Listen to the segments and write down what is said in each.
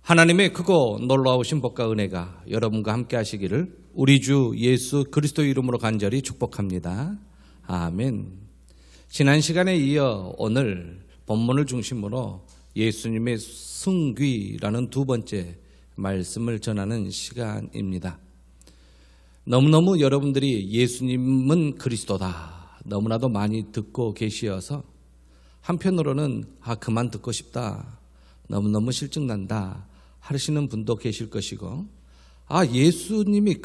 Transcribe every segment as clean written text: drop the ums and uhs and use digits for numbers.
하나님의 크고 놀라우신 복과 은혜가 여러분과 함께 하시기를 우리 주 예수 그리스도 이름으로 간절히 축복합니다. 아멘. 지난 시간에 이어 오늘 본문을 중심으로 예수님의 승귀라는 두 번째 말씀을 전하는 시간입니다. 너무너무 여러분들이 예수님은 그리스도다 너무나도 많이 듣고 계시어서 한편으로는 그만 듣고 싶다, 너무너무 실증난다 하시는 분도 계실 것이고, 예수님이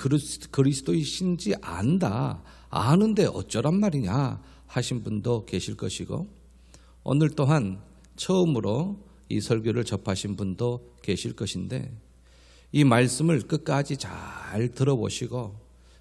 그리스도이신지 안다, 아는데 어쩌란 말이냐 하신 분도 계실 것이고, 오늘 또한 처음으로 이 설교를 접하신 분도 계실 것인데, 이 말씀을 끝까지 잘 들어보시고,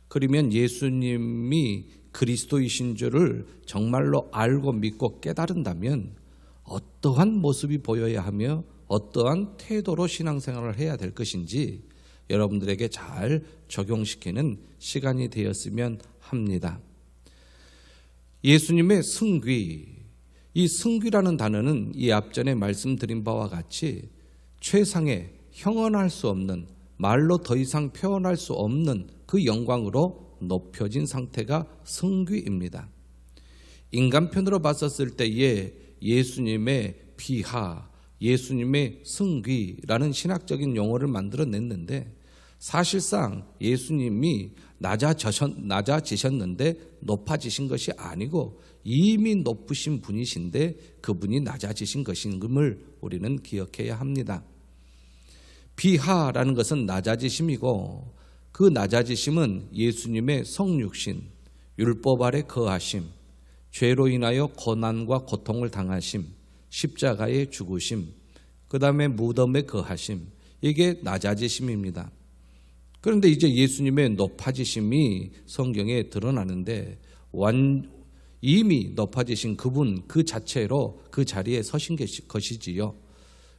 그러면 예수님이 그리스도이신 줄을 정말로 알고 믿고 깨달은다면 어떠한 모습이 보여야 하며 어떠한 태도로 신앙생활을 해야 될 것인지 여러분들에게 잘 적용시키는 시간이 되었으면 합니다. 예수님의 승귀, 이 승귀라는 단어는 이 앞전에 말씀드린 바와 같이 최상의 형언할 수 없는, 말로 더 이상 표현할 수 없는 그 영광으로 높여진 상태가 승귀입니다. 인간편으로 봤었을 때에 예수님의 비하, 예수님의 승귀라는 신학적인 용어를 만들어냈는데, 사실상 예수님이 낮아지셨는데 높아지신 것이 아니고 이미 높으신 분이신데 그분이 낮아지신 것임을 우리는 기억해야 합니다. 비하라는 것은 낮아지심이고, 그 낮아지심은 예수님의 성육신, 율법 아래 거하심, 죄로 인하여 고난과 고통을 당하심, 십자가의 죽으심, 그 다음에 무덤에 거하심, 이게 낮아지심입니다. 그런데 이제 예수님의 높아지심이 성경에 드러나는데, 이미 높아지신 그분 그 자체로 그 자리에 서신 것이지요.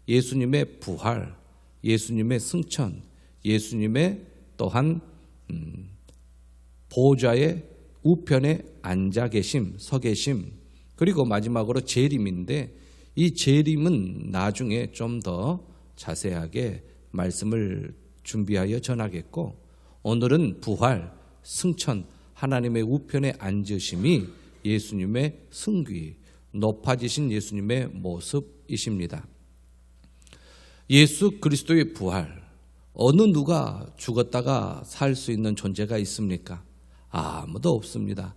예수님의 부활, 예수님의 승천, 예수님의 또한 보좌의 우편에 앉아 계심, 서 계심, 그리고 마지막으로 재림인데, 이 재림은 나중에 좀 더 자세하게 말씀을 준비하여 전하겠고, 오늘은 부활, 승천, 하나님의 우편에 앉으심이 예수님의 승귀, 높아지신 예수님의 모습이십니다. 예수 그리스도의 부활, 어느 누가 죽었다가 살 수 있는 존재가 있습니까? 아무도 없습니다.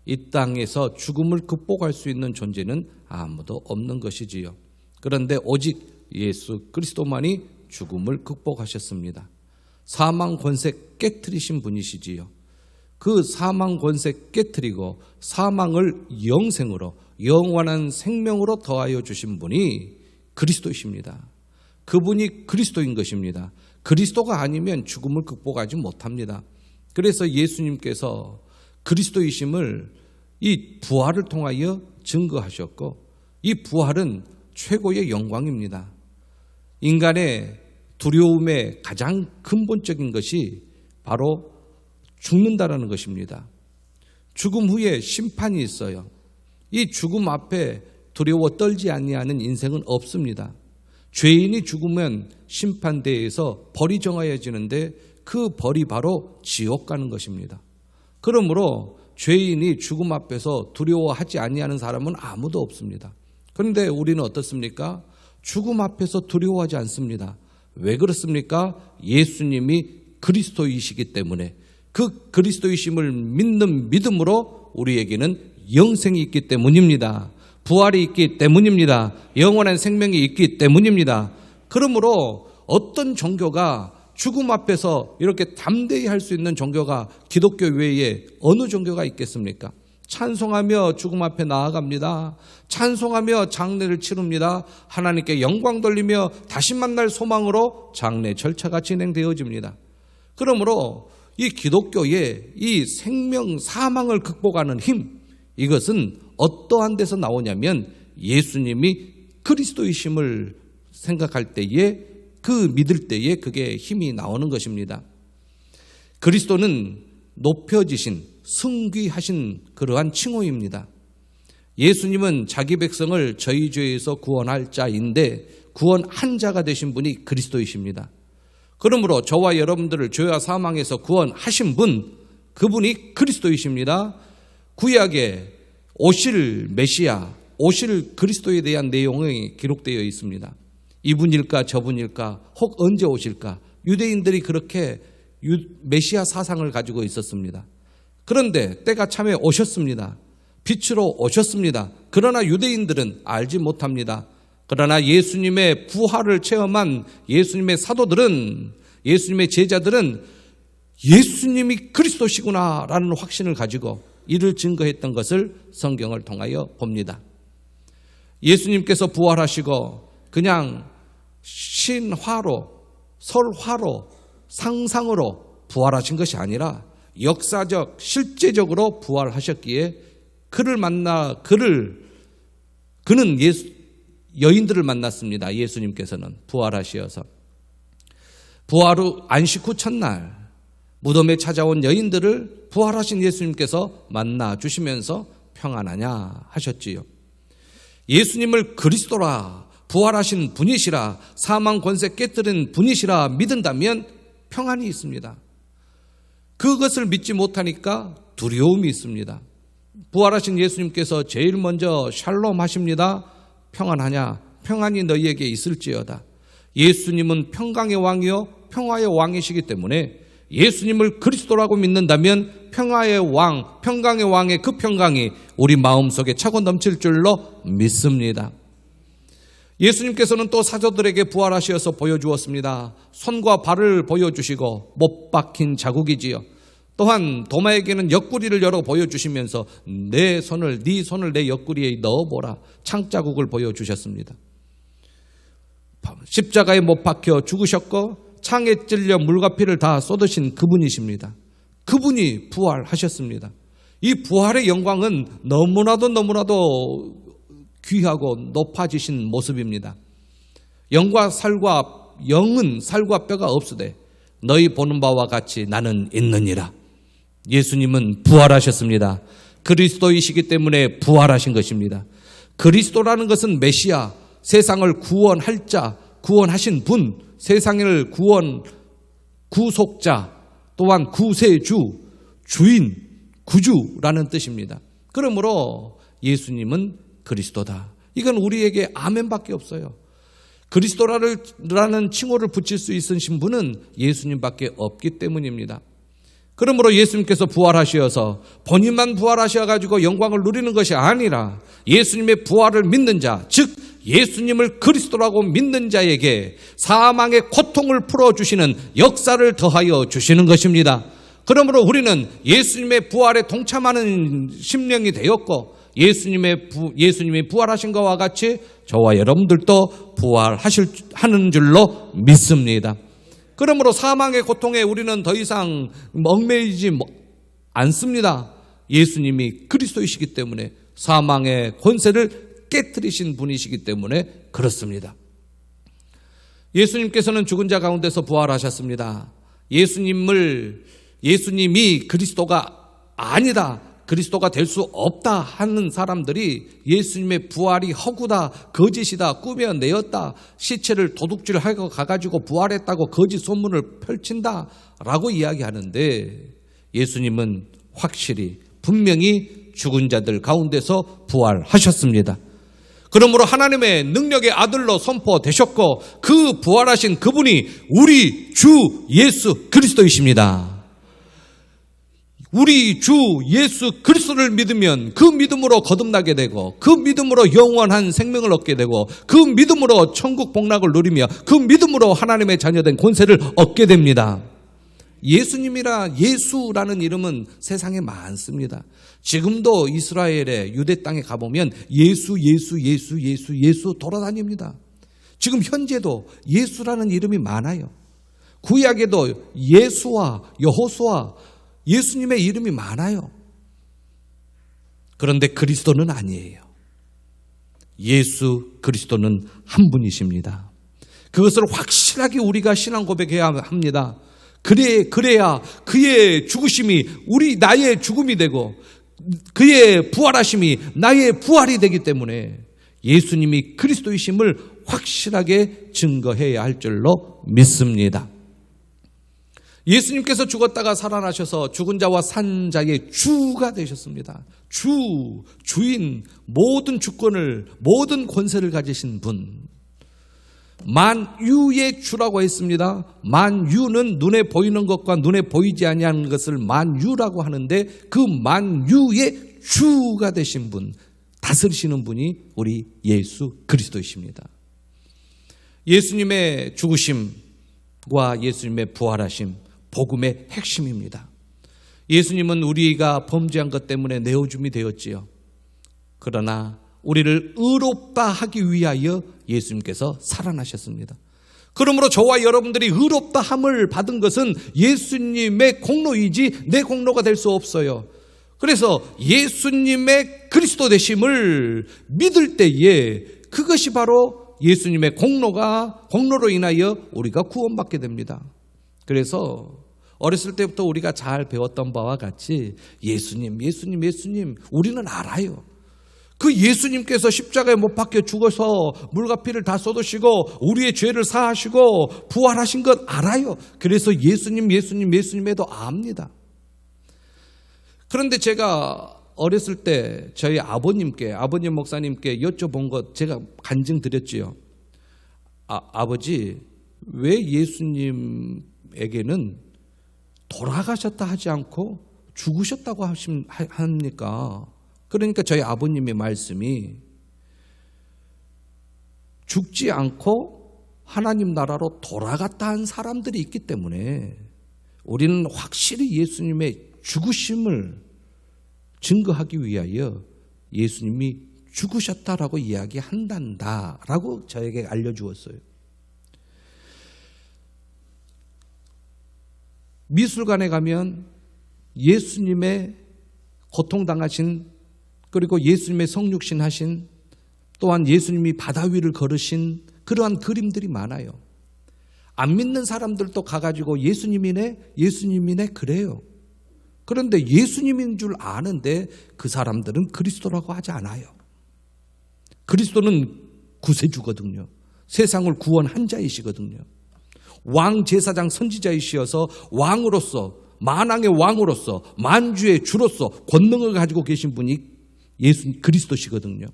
이 땅에서 죽음을 극복할 수 있는 존재는 아무도 없는 것이지요. 그런데 오직 예수 그리스도만이 죽음을 극복하셨습니다. 사망 권세 깨트리신 분이시지요. 그 사망 권세 깨트리고 사망을 영생으로, 영원한 생명으로 더하여 주신 분이 그리스도이십니다. 그분이 그리스도인 것입니다. 그리스도가 아니면 죽음을 극복하지 못합니다. 그래서 예수님께서 그리스도이심을 이 부활을 통하여 증거하셨고, 이 부활은 최고의 영광입니다. 인간의 두려움의 가장 근본적인 것이 바로 죽는다라는 것입니다. 죽음 후에 심판이 있어요. 이 죽음 앞에 두려워 떨지 아니하는 인생은 없습니다. 죄인이 죽으면 심판대에서 벌이 정하여지는데 그 벌이 바로 지옥 가는 것입니다. 그러므로 죄인이 죽음 앞에서 두려워하지 아니하는 사람은 아무도 없습니다. 그런데 우리는 어떻습니까? 죽음 앞에서 두려워하지 않습니다. 왜 그렇습니까? 예수님이 그리스도이시기 때문에, 그 그리스도이심을 믿는 믿음으로 우리에게는 영생이 있기 때문입니다. 부활이 있기 때문입니다. 영원한 생명이 있기 때문입니다. 그러므로 어떤 종교가 죽음 앞에서 이렇게 담대히 할 수 있는 종교가 기독교 외에 어느 종교가 있겠습니까? 찬송하며 죽음 앞에 나아갑니다. 찬송하며 장례를 치릅니다. 하나님께 영광 돌리며 다시 만날 소망으로 장례 절차가 진행되어집니다. 그러므로 이 기독교의 이 생명 사망을 극복하는 힘, 이것은 어떠한 데서 나오냐면 예수님이 그리스도이심을 생각할 때에, 그 믿을 때에 그게 힘이 나오는 것입니다. 그리스도는 높여지신, 승귀하신 그러한 칭호입니다. 예수님은 자기 백성을 저희 죄에서 구원할 자인데 구원한 자가 되신 분이 그리스도이십니다. 그러므로 저와 여러분들을 죄와 사망에서 구원하신 분, 그분이 그리스도이십니다. 구약에 오실 메시아, 오실 그리스도에 대한 내용이 기록되어 있습니다. 이분일까 저분일까 혹 언제 오실까, 유대인들이 그렇게 메시아 사상을 가지고 있었습니다. 그런데 때가 참에 오셨습니다. 빛으로 오셨습니다. 그러나 유대인들은 알지 못합니다. 그러나 예수님의 부활을 체험한 예수님의 사도들은, 예수님의 제자들은 예수님이 그리스도시구나라는 확신을 가지고 이를 증거했던 것을 성경을 통하여 봅니다. 예수님께서 부활하시고 그냥 신화로, 설화로, 상상으로 부활하신 것이 아니라 역사적, 실제적으로 부활하셨기에 그는 여인들을 만났습니다. 예수님께서는 부활하시어서 부활 후 안식 후 첫날 무덤에 찾아온 여인들을 부활하신 예수님께서 만나 주시면서 평안하냐 하셨지요. 예수님을 그리스도라, 부활하신 분이시라, 사망 권세 깨뜨린 분이시라 믿는다면 평안이 있습니다. 그것을 믿지 못하니까 두려움이 있습니다. 부활하신 예수님께서 제일 먼저 샬롬 하십니다. 평안하냐? 평안이 너희에게 있을지어다. 예수님은 평강의 왕이요 평화의 왕이시기 때문에 예수님을 그리스도라고 믿는다면 평화의 왕, 평강의 왕의 그 평강이 우리 마음속에 차고 넘칠 줄로 믿습니다. 예수님께서는 또 사도들에게 부활하시어서 보여주었습니다. 손과 발을 보여주시고 못 박힌 자국이지요. 또한 도마에게는 옆구리를 열어 보여주시면서 네 손을 내 옆구리에 넣어보라, 창자국을 보여주셨습니다. 십자가에 못 박혀 죽으셨고 창에 찔려 물과 피를 다 쏟으신 그분이십니다. 그분이 부활하셨습니다. 이 부활의 영광은 너무나도 귀하고 높아지신 모습입니다. 영은 살과 뼈가 없으되 너희 보는 바와 같이 나는 있느니라. 예수님은 부활하셨습니다. 그리스도이시기 때문에 부활하신 것입니다. 그리스도라는 것은 메시아, 세상을 구원할 자, 구원하신 분, 세상을 구속자, 또한 구세주, 주인, 구주라는 뜻입니다. 그러므로 예수님은 그리스도다. 이건 우리에게 아멘밖에 없어요. 그리스도라는 칭호를 붙일 수 있으신 분은 예수님밖에 없기 때문입니다. 그러므로 예수님께서 부활하셔서 본인만 부활하셔가지고 영광을 누리는 것이 아니라 예수님의 부활을 믿는 자, 즉 예수님을 그리스도라고 믿는 자에게 사망의 고통을 풀어주시는 역사를 더하여 주시는 것입니다. 그러므로 우리는 예수님의 부활에 동참하는 심령이 되었고 예수님이 부활하신 것과 같이 저와 여러분들도 부활하는 줄로 믿습니다. 그러므로 사망의 고통에 우리는 더 이상 얽매이지 않습니다. 예수님이 그리스도이시기 때문에, 사망의 권세를 깨뜨리신 분이시기 때문에 그렇습니다. 예수님께서는 죽은 자 가운데서 부활하셨습니다. 예수님이 그리스도가 아니다, 그리스도가 될 수 없다 하는 사람들이 예수님의 부활이 허구다, 거짓이다, 꾸며내었다, 시체를 도둑질하고 가가지고 부활했다고 거짓 소문을 펼친다라고 이야기하는데, 예수님은 확실히 분명히 죽은 자들 가운데서 부활하셨습니다. 그러므로 하나님의 능력의 아들로 선포되셨고 그 부활하신 그분이 우리 주 예수 그리스도이십니다. 우리 주 예수 그리스도를 믿으면 그 믿음으로 거듭나게 되고, 그 믿음으로 영원한 생명을 얻게 되고, 그 믿음으로 천국 복락을 누리며 그 믿음으로 하나님의 자녀된 권세를 얻게 됩니다. 예수라는 이름은 세상에 많습니다. 지금도 이스라엘의 유대 땅에 가보면 예수 돌아다닙니다. 지금 현재도 예수라는 이름이 많아요. 구약에도 예수와 여호수아, 예수님의 이름이 많아요. 그런데 그리스도는 아니에요. 예수 그리스도는 한 분이십니다. 그것을 확실하게 우리가 신앙 고백해야 합니다. 그래야 그의 죽으심이 나의 죽음이 되고 그의 부활하심이 나의 부활이 되기 때문에 예수님이 그리스도이심을 확실하게 증거해야 할 줄로 믿습니다. 예수님께서 죽었다가 살아나셔서 죽은 자와 산 자의 주가 되셨습니다. 주인, 모든 주권을, 모든 권세를 가지신 분. 만유의 주라고 했습니다. 만유는 눈에 보이는 것과 눈에 보이지 아니하는 것을 만유라고 하는데 그 만유의 주가 되신 분, 다스리시는 분이 우리 예수 그리스도이십니다. 예수님의 죽으심과 예수님의 부활하심, 복음의 핵심입니다. 예수님은 우리가 범죄한 것 때문에 내어줌이 되었지요. 그러나 우리를 의롭다 하기 위하여 예수님께서 살아나셨습니다. 그러므로 저와 여러분들이 의롭다 함을 받은 것은 예수님의 공로이지 내 공로가 될 수 없어요. 그래서 예수님의 그리스도 되심을 믿을 때에 그것이 바로 예수님의 공로로 인하여 우리가 구원받게 됩니다. 그래서 어렸을 때부터 우리가 잘 배웠던 바와 같이 예수님 우리는 알아요. 그 예수님께서 십자가에 못 박혀 죽어서 물과 피를 다 쏟으시고 우리의 죄를 사하시고 부활하신 것 알아요. 그래서 예수님에도 압니다. 그런데 제가 어렸을 때 저희 아버님 목사님께 여쭤본 것 제가 간증 드렸지요. 아버지, 왜 예수님에게는 돌아가셨다 하지 않고 죽으셨다고 합니까? 그러니까 저희 아버님의 말씀이 죽지 않고 하나님 나라로 돌아갔다 한 사람들이 있기 때문에 우리는 확실히 예수님의 죽으심을 증거하기 위하여 예수님이 죽으셨다라고 이야기한단다라고 저에게 알려주었어요. 미술관에 가면 예수님의 고통당하신, 그리고 예수님의 성육신 하신, 또한 예수님이 바다 위를 걸으신 그러한 그림들이 많아요. 안 믿는 사람들도 가가지고 예수님이네 그래요. 그런데 예수님인 줄 아는데 그 사람들은 그리스도라고 하지 않아요. 그리스도는 구세주거든요. 세상을 구원한 자이시거든요. 왕 제사장 선지자이시어서 왕으로서, 만왕의 왕으로서, 만주의 주로서 권능을 가지고 계신 분이 예수 그리스도시거든요.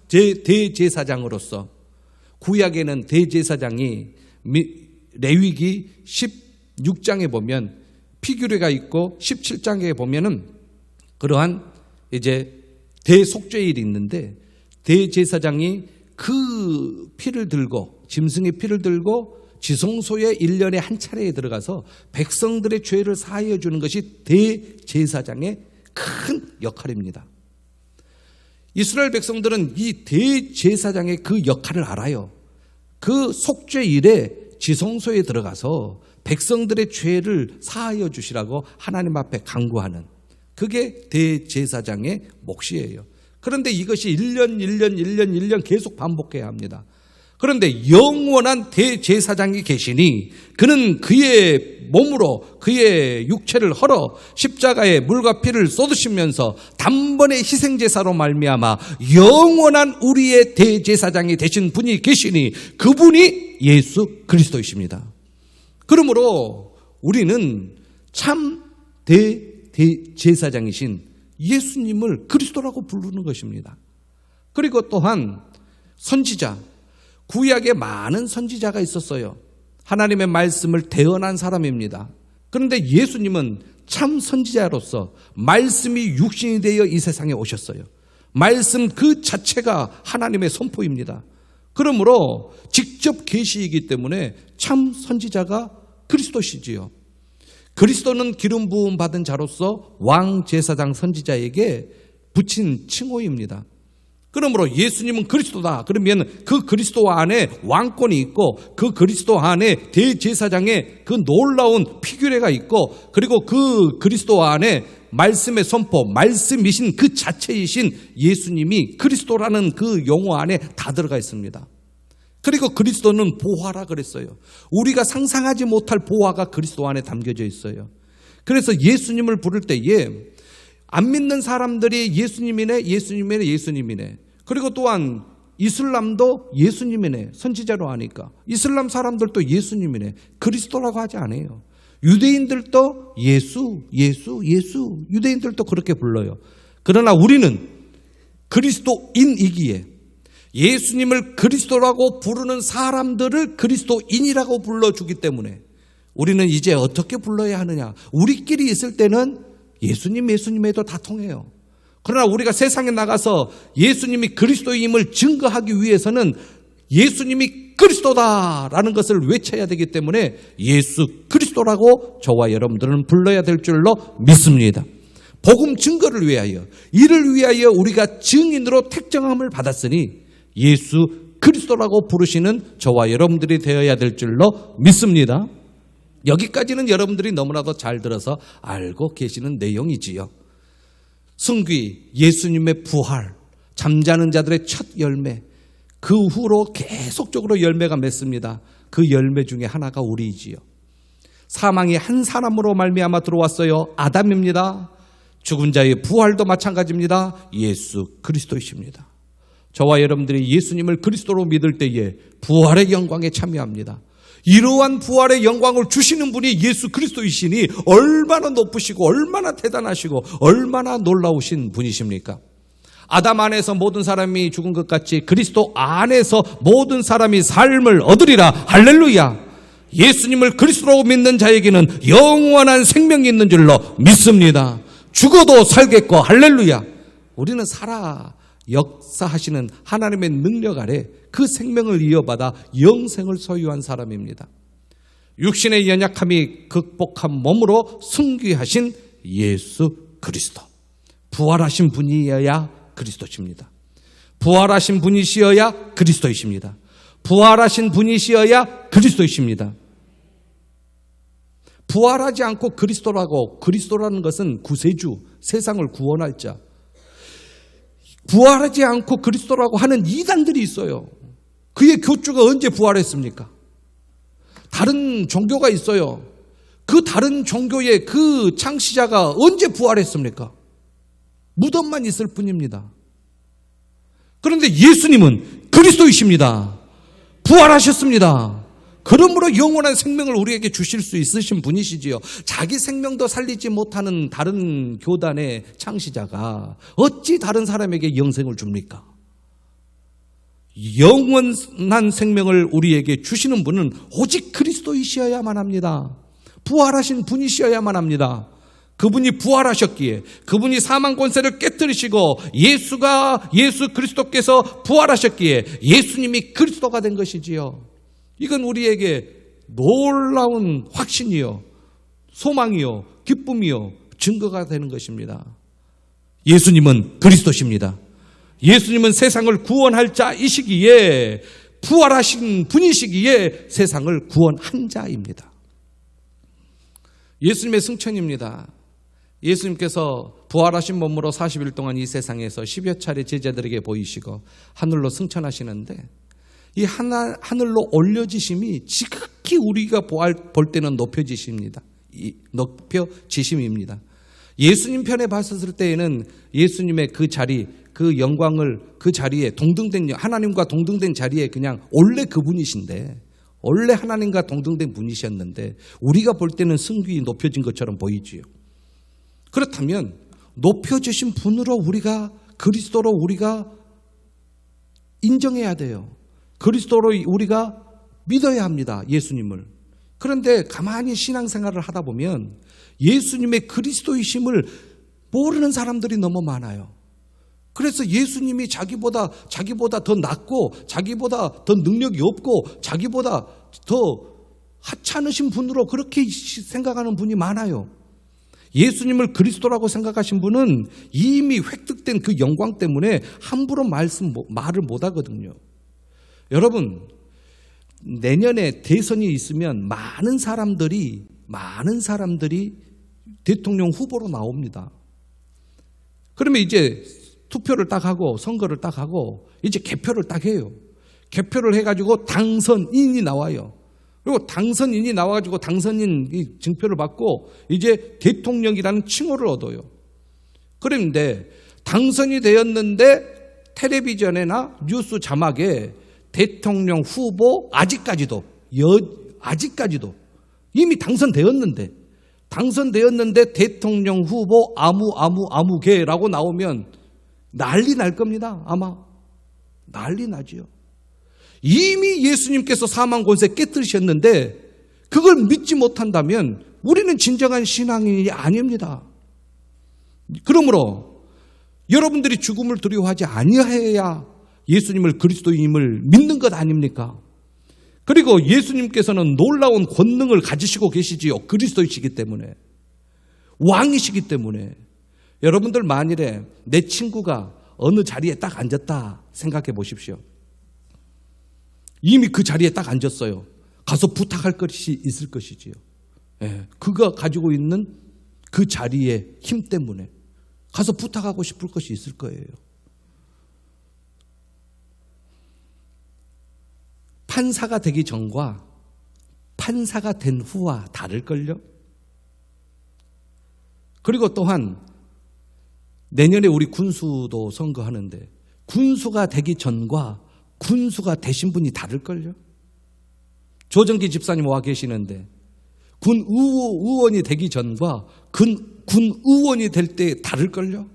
대제사장으로서, 구약에는 대제사장이 레위기 16장에 보면 피규레가 있고 17장에 보면은 그러한 이제 대속죄일이 있는데 대제사장이 그 피를 들고, 짐승의 피를 들고 지성소에 1년에 한 차례에 들어가서 백성들의 죄를 사하여 주는 것이 대제사장의 큰 역할입니다. 이스라엘 백성들은 이 대제사장의 그 역할을 알아요. 그 속죄일에 지성소에 들어가서 백성들의 죄를 사하여 주시라고 하나님 앞에 간구하는, 그게 대제사장의 몫이에요. 그런데 이것이 1년 계속 반복해야 합니다. 그런데 영원한 대제사장이 계시니 그는 그의 몸으로 그의 육체를 헐어 십자가에 물과 피를 쏟으시면서 단번에 희생제사로 말미암아 영원한 우리의 대제사장이 되신 분이 계시니 그분이 예수 그리스도이십니다. 그러므로 우리는 참 대제사장이신 예수님을 그리스도라고 부르는 것입니다. 그리고 또한 선지자, 구약에 많은 선지자가 있었어요. 하나님의 말씀을 대언한 사람입니다. 그런데 예수님은 참 선지자로서 말씀이 육신이 되어 이 세상에 오셨어요. 말씀 그 자체가 하나님의 선포입니다. 그러므로 직접 계시이기 때문에 참 선지자가 그리스도시지요. 그리스도는 기름 부음 받은 자로서 왕 제사장 선지자에게 붙인 칭호입니다. 그러므로 예수님은 그리스도다. 그러면 그 그리스도 안에 왕권이 있고 그 그리스도 안에 대제사장의 그 놀라운 피규레가 있고, 그리고 그 그리스도 안에 말씀의 선포, 말씀이신 그 자체이신 예수님이 그리스도라는 그 용어 안에 다 들어가 있습니다. 그리고 그리스도는 보화라 그랬어요. 우리가 상상하지 못할 보화가 그리스도 안에 담겨져 있어요. 그래서 예수님을 부를 때에 안 믿는 사람들이 예수님이네. 그리고 또한 이슬람도 예수님이네. 선지자로 하니까. 이슬람 사람들도 예수님이네. 그리스도라고 하지 않아요. 유대인들도 예수. 유대인들도 그렇게 불러요. 그러나 우리는 그리스도인이기에 예수님을 그리스도라고 부르는 사람들을 그리스도인이라고 불러주기 때문에 우리는 이제 어떻게 불러야 하느냐. 우리끼리 있을 때는 예수님 해도 다 통해요. 그러나 우리가 세상에 나가서 예수님이 그리스도임을 증거하기 위해서는 예수님이 그리스도다라는 것을 외쳐야 되기 때문에 예수 그리스도라고 저와 여러분들은 불러야 될 줄로 믿습니다. 복음 증거를 위하여, 이를 위하여 우리가 증인으로 택정함을 받았으니 예수 그리스도라고 부르시는 저와 여러분들이 되어야 될 줄로 믿습니다. 여기까지는 여러분들이 너무나도 잘 들어서 알고 계시는 내용이지요. 승귀, 예수님의 부활, 잠자는 자들의 첫 열매, 그 후로 계속적으로 열매가 맺습니다. 그 열매 중에 하나가 우리이지요. 사망이 한 사람으로 말미암아 들어왔어요. 아담입니다. 죽은 자의 부활도 마찬가지입니다. 예수 그리스도이십니다. 저와 여러분들이 예수님을 그리스도로 믿을 때에 부활의 영광에 참여합니다. 이러한 부활의 영광을 주시는 분이 예수 그리스도이시니 얼마나 높으시고 얼마나 대단하시고 얼마나 놀라우신 분이십니까? 아담 안에서 모든 사람이 죽은 것 같이 그리스도 안에서 모든 사람이 삶을 얻으리라. 할렐루야. 예수님을 그리스도로 믿는 자에게는 영원한 생명이 있는 줄로 믿습니다. 죽어도 살겠고 할렐루야. 우리는 살아 역사하시는 하나님의 능력 아래 그 생명을 이어받아 영생을 소유한 사람입니다. 육신의 연약함이 극복한 몸으로 승귀하신 예수 그리스도. 부활하신 분이어야 그리스도십니다. 부활하신 분이시어야 그리스도이십니다. 부활하신 분이시어야 그리스도이십니다. 부활하지 않고 그리스도라는 것은 구세주, 세상을 구원할 자. 부활하지 않고 그리스도라고 하는 이단들이 있어요. 그의 교주가 언제 부활했습니까? 다른 종교가 있어요. 그 다른 종교의 그 창시자가 언제 부활했습니까? 무덤만 있을 뿐입니다. 그런데 예수님은 그리스도이십니다. 부활하셨습니다. 그러므로 영원한 생명을 우리에게 주실 수 있으신 분이시지요. 자기 생명도 살리지 못하는 다른 교단의 창시자가 어찌 다른 사람에게 영생을 줍니까? 영원한 생명을 우리에게 주시는 분은 오직 그리스도이셔야만 합니다. 부활하신 분이셔야만 합니다. 그분이 부활하셨기에, 그분이 사망 권세를 깨뜨리시고 예수 그리스도께서 부활하셨기에 예수님이 그리스도가 된 것이지요. 이건 우리에게 놀라운 확신이요, 소망이요, 기쁨이요, 증거가 되는 것입니다. 예수님은 그리스도십니다. 예수님은 세상을 구원할 자이시기에, 부활하신 분이시기에 세상을 구원한 자입니다. 예수님의 승천입니다. 예수님께서 부활하신 몸으로 40일 동안 이 세상에서 10여 차례 제자들에게 보이시고 하늘로 승천하시는데, 이 하늘로 올려지심이 지극히 우리가 볼 때는 높여지십니다. 높여지심입니다. 예수님 편에 봤었을 때에는 예수님의 그 자리, 그 영광을 그 자리에 동등된, 하나님과 동등된 자리에 그냥 원래 그분이신데, 원래 하나님과 동등된 분이셨는데 우리가 볼 때는 승귀 높여진 것처럼 보이지요. 그렇다면 높여주신 분으로 우리가, 그리스도로 우리가 인정해야 돼요. 그리스도로 우리가 믿어야 합니다. 예수님을. 그런데 가만히 신앙생활을 하다 보면 예수님의 그리스도이심을 모르는 사람들이 너무 많아요. 그래서 예수님이 자기보다 더 낫고, 자기보다 더 능력이 없고, 자기보다 더 하찮으신 분으로 그렇게 생각하는 분이 많아요. 예수님을 그리스도라고 생각하신 분은 이미 획득된 그 영광 때문에 함부로 말을 못 하거든요. 여러분, 내년에 대선이 있으면 많은 사람들이 대통령 후보로 나옵니다. 그러면 이제 투표를 딱 하고 선거를 딱 하고 이제 개표를 딱 해요. 개표를 해가지고 당선인이 나와요. 그리고 당선인이 나와가지고 당선인 증표를 받고 이제 대통령이라는 칭호를 얻어요. 그런데 당선이 되었는데 텔레비전이나 뉴스 자막에 대통령 후보 아직까지도 이미 당선되었는데 대통령 후보 아무개라고 나오면 난리 날 겁니다. 아마 난리 나지요. 이미 예수님께서 사망 권세 깨뜨리셨는데 그걸 믿지 못한다면 우리는 진정한 신앙인이 아닙니다. 그러므로 여러분들이 죽음을 두려워하지 아니해야 예수님을 그리스도임을 믿는 것 아닙니까? 그리고 예수님께서는 놀라운 권능을 가지시고 계시지요. 그리스도이시기 때문에, 왕이시기 때문에. 여러분들 만일에 내 친구가 어느 자리에 딱 앉았다 생각해 보십시오. 이미 그 자리에 딱 앉았어요. 가서 부탁할 것이 있을 것이지요. 그가 가지고 있는 그 자리의 힘 때문에 가서 부탁하고 싶을 것이 있을 거예요. 판사가 되기 전과 판사가 된 후와 다를걸요? 그리고 또한 내년에 우리 군수도 선거하는데 군수가 되기 전과 군수가 되신 분이 다를걸요? 조정기 집사님 와 계시는데 군 의원이 되기 전과 군 의원이 될 때 다를걸요?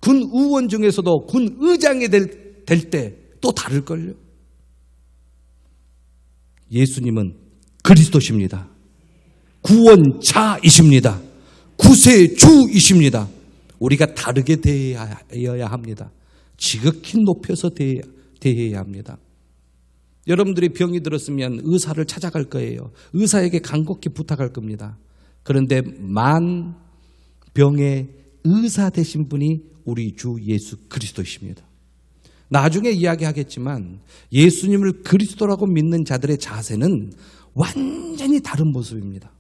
군 의원 중에서도 군 의장이 될 때 또 다를걸요? 예수님은 그리스도십니다. 구원자이십니다. 구세주이십니다. 우리가 다르게 대해야 합니다. 지극히 높여서 대해야 합니다. 여러분들이 병이 들었으면 의사를 찾아갈 거예요. 의사에게 간곡히 부탁할 겁니다. 그런데 만병의 의사 되신 분이 우리 주 예수 그리스도이십니다. 나중에 이야기하겠지만 예수님을 그리스도라고 믿는 자들의 자세는 완전히 다른 모습입니다.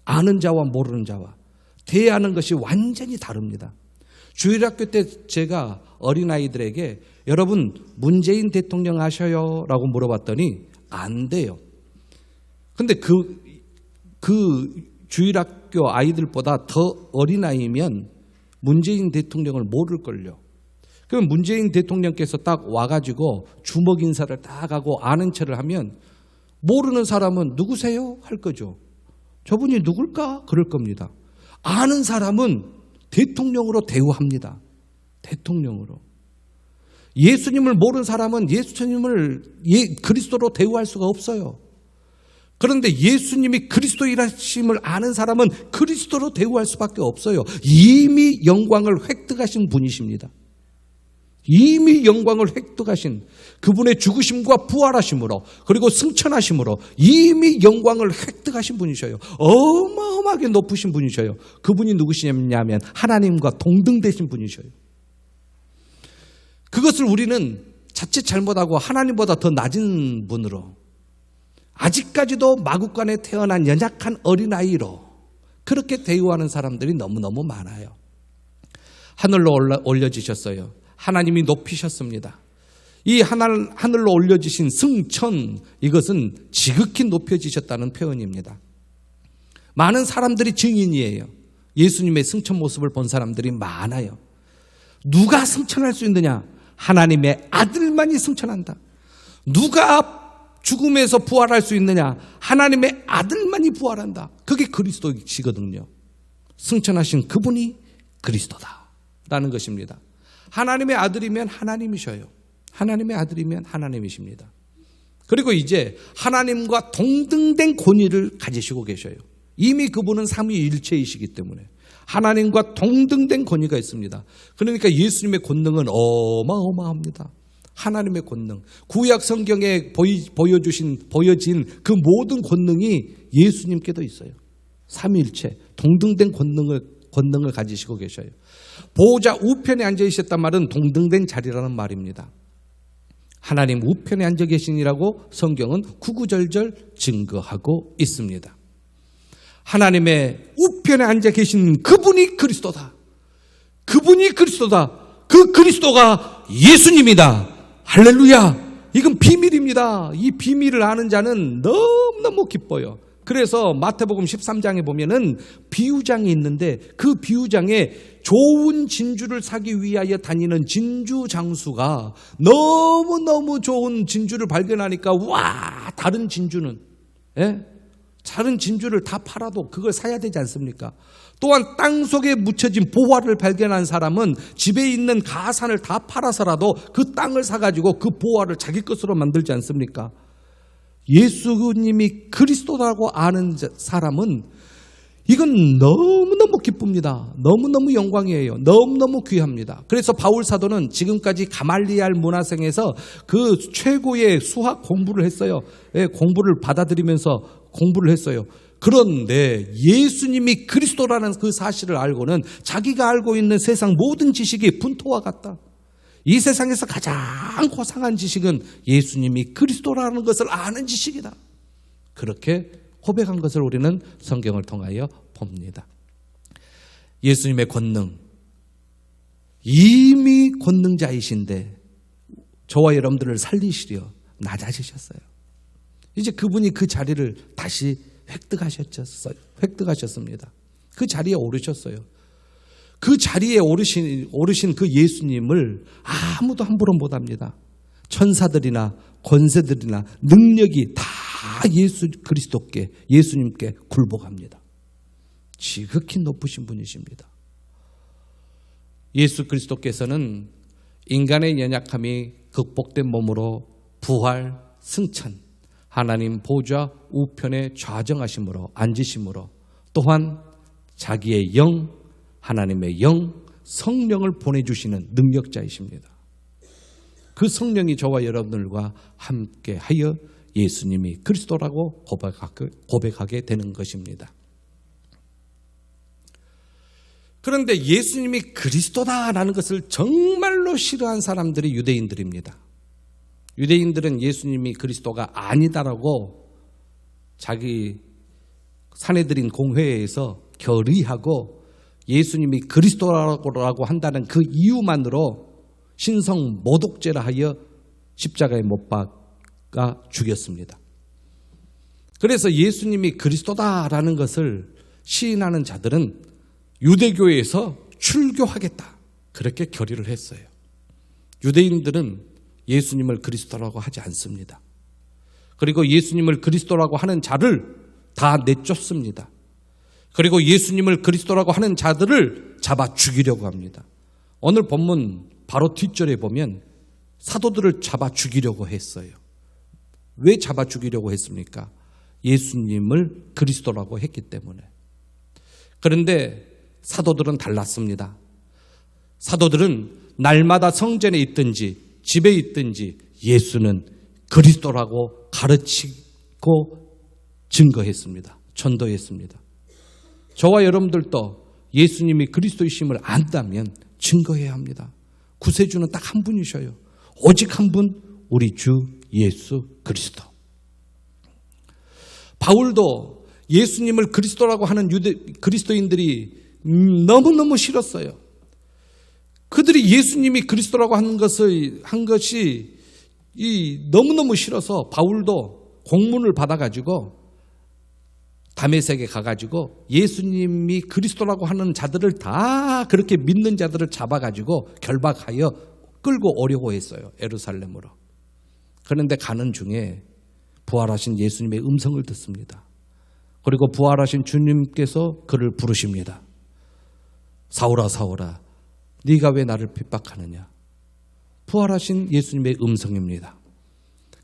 아는 자와 모르는 자와 대하는 것이 완전히 다릅니다. 주일학교 때 제가 어린아이들에게 여러분 문재인 대통령 아셔요? 라고 물어봤더니 안 돼요. 근데 그 주일학교 아이들보다 더 어린아이면 문재인 대통령을 모를걸요. 그럼 문재인 대통령께서 딱 와가지고 주먹 인사를 딱 하고 아는 척을 하면 모르는 사람은 누구세요? 할 거죠. 저분이 누굴까? 그럴 겁니다. 아는 사람은 대통령으로 대우합니다. 대통령으로. 예수님을 모르는 사람은 예수님을 그리스도로 대우할 수가 없어요. 그런데 예수님이 그리스도이라심을 아는 사람은 그리스도로 대우할 수밖에 없어요. 이미 영광을 획득하신 분이십니다. 이미 영광을 획득하신 그분의 죽으심과 부활하심으로 그리고 승천하심으로 이미 영광을 획득하신 분이셔요. 어마어마하게 높으신 분이셔요. 그분이 누구시냐면 하나님과 동등되신 분이셔요. 그것을 우리는 자칫 잘못하고 하나님보다 더 낮은 분으로 아직까지도 마구간에 태어난 연약한 어린아이로 그렇게 대우하는 사람들이 너무너무 많아요. 하늘로 올려지셨어요. 하나님이 높이셨습니다. 이 하늘로 올려지신 승천, 이것은 지극히 높여지셨다는 표현입니다. 많은 사람들이 증인이에요. 예수님의 승천 모습을 본 사람들이 많아요. 누가 승천할 수 있느냐? 하나님의 아들만이 승천한다. 누가 죽음에서 부활할 수 있느냐? 하나님의 아들만이 부활한다. 그게 그리스도이시거든요. 승천하신 그분이 그리스도다라는 것입니다. 하나님의 아들이면 하나님이셔요. 하나님의 아들이면 하나님이십니다. 그리고 이제 하나님과 동등된 권위를 가지시고 계셔요. 이미 그분은 삼위일체이시기 때문에 하나님과 동등된 권위가 있습니다. 그러니까 예수님의 권능은 어마어마합니다. 하나님의 권능. 구약 성경에 보여진 그 모든 권능이 예수님께도 있어요. 삼위일체, 동등된 권능을 가지시고 계셔요. 보호자 우편에 앉아 계셨단 말은 동등된 자리라는 말입니다. 하나님 우편에 앉아 계시니라고 성경은 구구절절 증거하고 있습니다. 하나님의 우편에 앉아 계신 그분이 그리스도다. 그분이 그리스도다. 그 그리스도가 예수님이다. 할렐루야. 이건 비밀입니다. 이 비밀을 아는 자는 너무너무 기뻐요. 그래서 마태복음 13장에 보면은 비유장이 있는데 그 비유장에 좋은 진주를 사기 위하여 다니는 진주 장수가 너무너무 좋은 진주를 발견하니까 와, 다른 진주는, 예? 다른 진주를 다 팔아도 그걸 사야 되지 않습니까? 또한 땅속에 묻혀진 보화를 발견한 사람은 집에 있는 가산을 다 팔아서라도 그 땅을 사가지고 그 보화를 자기 것으로 만들지 않습니까? 예수님이 그리스도라고 아는 사람은 이건 너무너무 기쁩니다. 너무너무 영광이에요. 너무너무 귀합니다. 그래서 바울 사도는 지금까지 가말리알 문화생에서 그 최고의 수학 공부를 했어요. 예, 공부를 받아들이면서 공부를 했어요. 그런데 예수님이 그리스도라는 그 사실을 알고는 자기가 알고 있는 세상 모든 지식이 분토와 같다. 이 세상에서 가장 고상한 지식은 예수님이 그리스도라는 것을 아는 지식이다. 그렇게 고백한 것을 우리는 성경을 통하여 봅니다. 예수님의 권능, 이미 권능자이신데 저와 여러분들을 살리시려 낮아지셨어요. 이제 그분이 그 자리를 다시 획득하셨습니다. 그 자리에 오르셨어요. 그 자리에 오르신 그 예수님을 아무도 함부로 못합니다. 천사들이나 권세들이나 능력이 다 예수 그리스도께, 예수님께 굴복합니다. 지극히 높으신 분이십니다. 예수 그리스도께서는 인간의 연약함이 극복된 몸으로 부활, 승천, 하나님 보좌 우편에 좌정하심으로 앉으심으로 또한 자기의 영, 하나님의 영, 성령을 보내주시는 능력자이십니다. 그 성령이 저와 여러분들과 함께하여 예수님이 그리스도라고 고백하게 되는 것입니다. 그런데 예수님이 그리스도다라는 것을 정말로 싫어한 사람들이 유대인들입니다. 유대인들은 예수님이 그리스도가 아니다라고 자기 사내들인 공회에서 결의하고 예수님이 그리스도라고 한다는 그 이유만으로 신성 모독죄라 하여 십자가에 못 박아 죽였습니다. 그래서 예수님이 그리스도다라는 것을 시인하는 자들은 유대교에서 출교하겠다 그렇게 결의를 했어요. 유대인들은 예수님을 그리스도라고 하지 않습니다. 그리고 예수님을 그리스도라고 하는 자를 다 내쫓습니다. 그리고 예수님을 그리스도라고 하는 자들을 잡아 죽이려고 합니다. 오늘 본문 바로 뒷절에 보면 사도들을 잡아 죽이려고 했어요. 왜 잡아 죽이려고 했습니까? 예수님을 그리스도라고 했기 때문에. 그런데 사도들은 달랐습니다. 사도들은 날마다 성전에 있든지 집에 있든지 예수는 그리스도라고 가르치고 증거했습니다. 전도했습니다. 저와 여러분들도 예수님이 그리스도이심을 안다면 증거해야 합니다. 구세주는 딱 한 분이셔요. 오직 한 분, 우리 주 예수 그리스도. 바울도 예수님을 그리스도라고 하는 그리스도인들이 너무너무 싫었어요. 그들이 예수님이 그리스도라고 한 것이 너무너무 싫어서 바울도 공문을 받아가지고 다메섹에 가가지고 예수님이 그리스도라고 하는 자들을 다 그렇게 믿는 자들을 잡아가지고 결박하여 끌고 오려고 했어요. 예루살렘으로. 그런데 가는 중에 부활하신 예수님의 음성을 듣습니다. 그리고 부활하신 주님께서 그를 부르십니다. 사울아 사울아 네가 왜 나를 핍박하느냐. 부활하신 예수님의 음성입니다.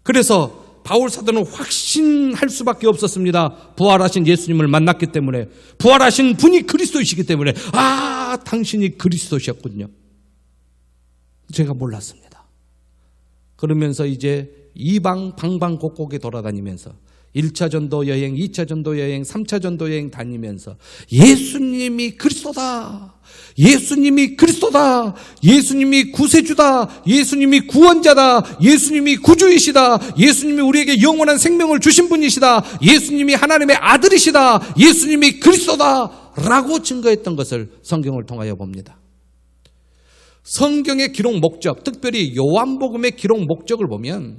그래서 바울 사도는 확신할 수밖에 없었습니다. 부활하신 예수님을 만났기 때문에, 부활하신 분이 그리스도이시기 때문에, 아, 당신이 그리스도셨군요. 제가 몰랐습니다. 그러면서 이제 이방 방방곡곡에 돌아다니면서 1차 전도 여행, 2차 전도 여행, 3차 전도 여행 다니면서 예수님이 그리스도다. 예수님이 그리스도다. 예수님이 구세주다. 예수님이 구원자다. 예수님이 구주이시다. 예수님이 우리에게 영원한 생명을 주신 분이시다. 예수님이 하나님의 아들이시다. 예수님이 그리스도다. 라고 증거했던 것을 성경을 통하여 봅니다. 성경의 기록 목적, 특별히 요한복음의 기록 목적을 보면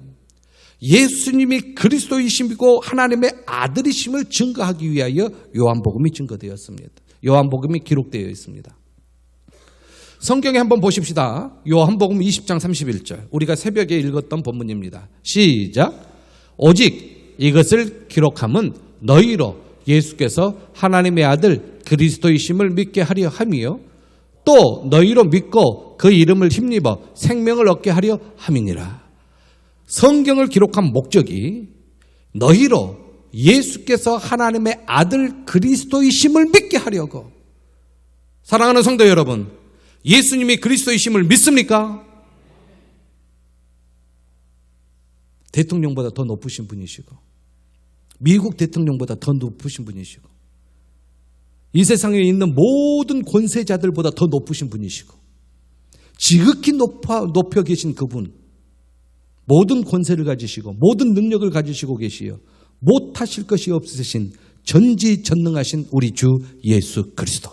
예수님이 그리스도이심이고 하나님의 아들이심을 증거하기 위하여 요한복음이 증거되었습니다. 요한복음이 기록되어 있습니다. 성경에 한번 보십시다. 요한복음 20장 31절. 우리가 새벽에 읽었던 본문입니다. 시작. 오직 이것을 기록함은 너희로 예수께서 하나님의 아들 그리스도이심을 믿게 하려 함이요 또 너희로 믿고 그 이름을 힘입어 생명을 얻게 하려 함이니라. 성경을 기록한 목적이 너희로 예수께서 하나님의 아들 그리스도이심을 믿게 하려고. 사랑하는 성도 여러분, 예수님이 그리스도이심을 믿습니까? 대통령보다 더 높으신 분이시고 미국 대통령보다 더 높으신 분이시고 이 세상에 있는 모든 권세자들보다 더 높으신 분이시고 지극히 높여 계신 그분, 모든 권세를 가지시고 모든 능력을 가지시고 계시어 못하실 것이 없으신 전지전능하신 우리 주 예수 그리스도.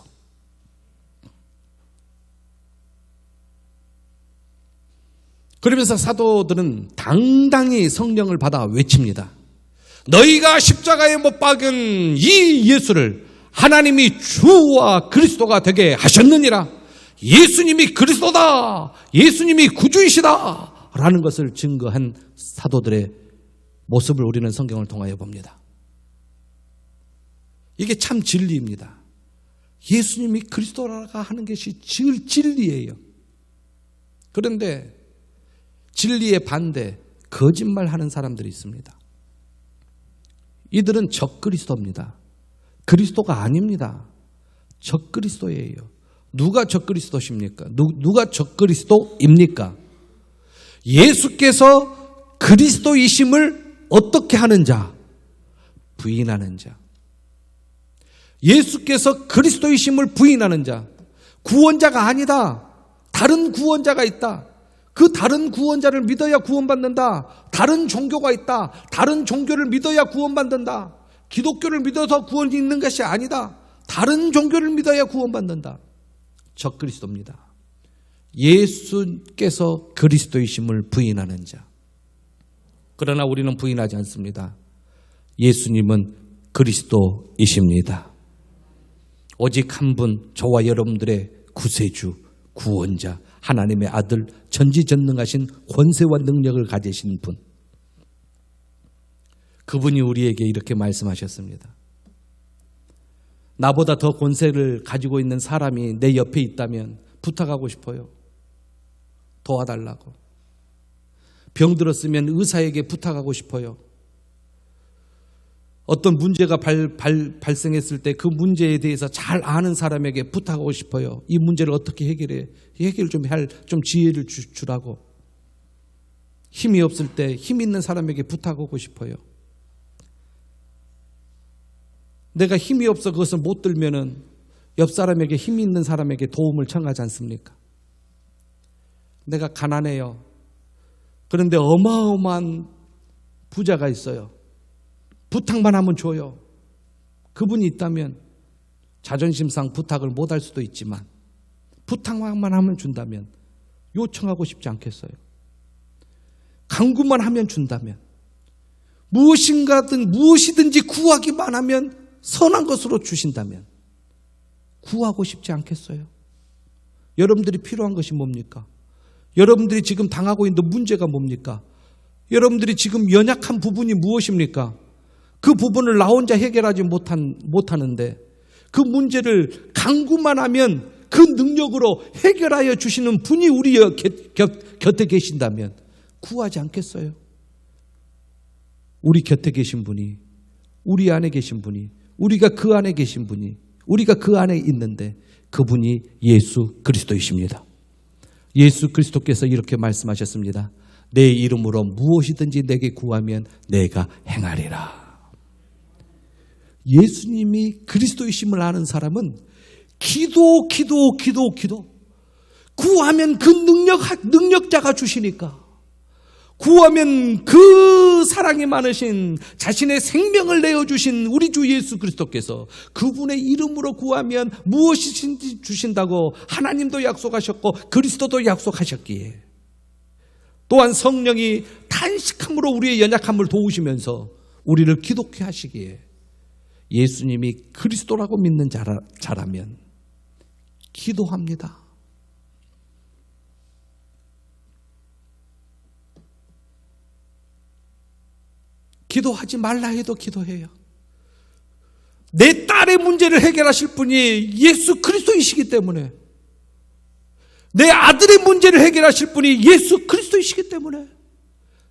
그러면서 사도들은 당당히 성령을 받아 외칩니다. 너희가 십자가에 못 박은 이 예수를 하나님이 주와 그리스도가 되게 하셨느니라. 예수님이 그리스도다. 예수님이 구주이시다. 라는 것을 증거한 사도들의 모습을 우리는 성경을 통하여 봅니다. 이게 참 진리입니다. 예수님이 그리스도라고 하는 것이 진리예요. 그런데 진리의 반대, 거짓말하는 사람들이 있습니다. 이들은 적그리스도입니다. 그리스도가 아닙니다. 적그리스도예요. 누가 적그리스도십니까? 누가 적그리스도입니까? 예수께서 그리스도이심을 어떻게 하는 자? 부인하는 자. 예수께서 그리스도이심을 부인하는 자. 구원자가 아니다. 다른 구원자가 있다. 그 다른 구원자를 믿어야 구원받는다. 다른 종교가 있다. 다른 종교를 믿어야 구원받는다. 기독교를 믿어서 구원이 있는 것이 아니다. 다른 종교를 믿어야 구원받는다. 적그리스도입니다. 예수께서 그리스도이심을 부인하는 자. 그러나 우리는 부인하지 않습니다. 예수님은 그리스도이십니다. 오직 한 분, 저와 여러분들의 구세주, 구원자, 하나님의 아들, 전지전능하신 권세와 능력을 가지신 분. 그분이 우리에게 이렇게 말씀하셨습니다. 나보다 더 권세를 가지고 있는 사람이 내 옆에 있다면 부탁하고 싶어요. 도와달라고. 병들었으면 의사에게 부탁하고 싶어요. 어떤 문제가 발생했을 때 그 문제에 대해서 잘 아는 사람에게 부탁하고 싶어요. 이 문제를 어떻게 해결해? 해결 좀 지혜를 주라고. 힘이 없을 때 힘 있는 사람에게 부탁하고 싶어요. 내가 힘이 없어 그것을 못 들면은 옆 사람에게 힘 있는 사람에게 도움을 청하지 않습니까? 내가 가난해요. 그런데 어마어마한 부자가 있어요. 부탁만 하면 줘요. 그분이 있다면 자존심상 부탁을 못할 수도 있지만 부탁만 하면 준다면 요청하고 싶지 않겠어요? 간구만 하면 준다면 무엇이든지 구하기만 하면 선한 것으로 주신다면 구하고 싶지 않겠어요? 여러분들이 필요한 것이 뭡니까? 여러분들이 지금 당하고 있는 문제가 뭡니까? 여러분들이 지금 연약한 부분이 무엇입니까? 그 부분을 나 혼자 해결하지 못하는데 그 문제를 간구만 하면 그 능력으로 해결하여 주시는 분이 우리 곁에 계신다면 구하지 않겠어요? 우리 곁에 계신 분이, 우리 안에 계신 분이, 우리가 그 안에 계신 분이, 우리가 그 안에 있는데 그분이 예수 그리스도이십니다. 예수 그리스도께서 이렇게 말씀하셨습니다. 내 이름으로 무엇이든지 내게 구하면 내가 행하리라. 예수님이 그리스도이심을 아는 사람은 기도 구하면 그 능력자가 주시니까, 구하면 그 사랑이 많으신 자신의 생명을 내어주신 우리 주 예수 그리스도께서 그분의 이름으로 구하면 무엇이든지 주신다고 하나님도 약속하셨고 그리스도도 약속하셨기에, 또한 성령이 탄식함으로 우리의 연약함을 도우시면서 우리를 기독케 하시기에 예수님이 그리스도라고 믿는 자라면 기도합니다. 기도하지 말라 해도 기도해요. 내 딸의 문제를 해결하실 분이 예수 그리스도이시기 때문에, 내 아들의 문제를 해결하실 분이 예수 그리스도이시기 때문에,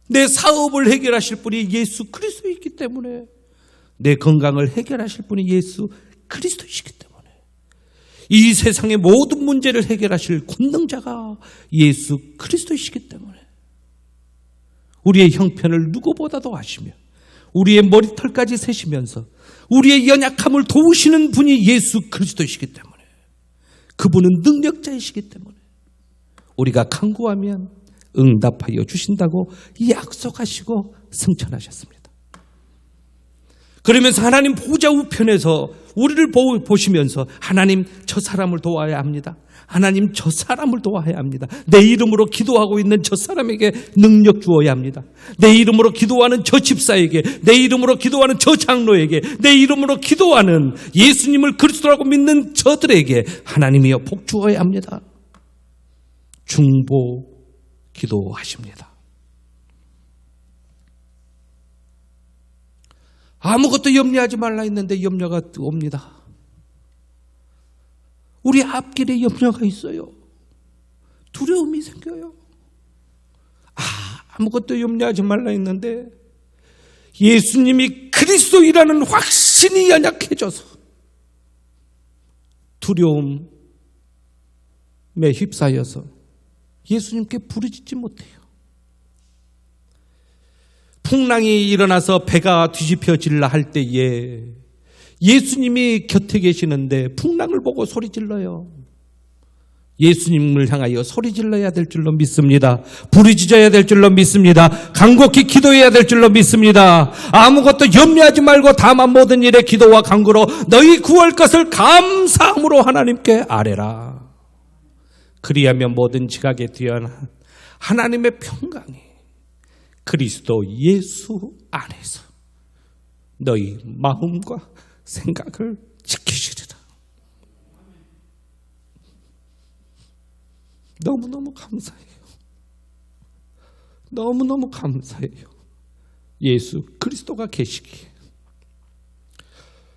내 사업을 해결하실 분이 예수 그리스도이기 때문에, 내 건강을 해결하실 분이 예수 그리스도이시기 때문에, 이 세상의 모든 문제를 해결하실 권능자가 예수 그리스도이시기 때문에, 우리의 형편을 누구보다도 아시며 우리의 머리털까지 세시면서 우리의 연약함을 도우시는 분이 예수 그리스도이시기 때문에, 그분은 능력자이시기 때문에 우리가 간구하면 응답하여 주신다고 약속하시고 승천하셨습니다. 그러면서 하나님 보좌 우편에서 우리를 보시면서 하나님 저 사람을 도와야 합니다. 하나님 저 사람을 도와야 합니다. 내 이름으로 기도하고 있는 저 사람에게 능력 주어야 합니다. 내 이름으로 기도하는 저 집사에게, 내 이름으로 기도하는 저 장로에게, 내 이름으로 기도하는 예수님을 그리스도라고 믿는 저들에게 하나님이여 복 주어야 합니다. 중보 기도하십니다. 아무것도 염려하지 말라 했는데 염려가 옵니다. 우리 앞길에 염려가 있어요. 두려움이 생겨요. 아무것도 염려하지 말라 했는데 예수님이 그리스도이라는 확신이 연약해져서 두려움에 휩싸여서 예수님께 부르짖지 못해요. 풍랑이 일어나서 배가 뒤집혀질라 할 때에 예수님이 곁에 계시는데 풍랑을 보고 소리질러요. 예수님을 향하여 소리질러야 될 줄로 믿습니다. 부르짖어야 될 줄로 믿습니다. 간곡히 기도해야 될 줄로 믿습니다. 아무것도 염려하지 말고 다만 모든 일에 기도와 간구로 너희 구할 것을 감사함으로 하나님께 아뢰라. 그리하면 모든 지각에 뛰어난 하나님의 평강이 그리스도 예수 안에서 너희 마음과 생각을 지키시리라. 너무너무 감사해요. 너무너무 감사해요. 예수 그리스도가 계시기에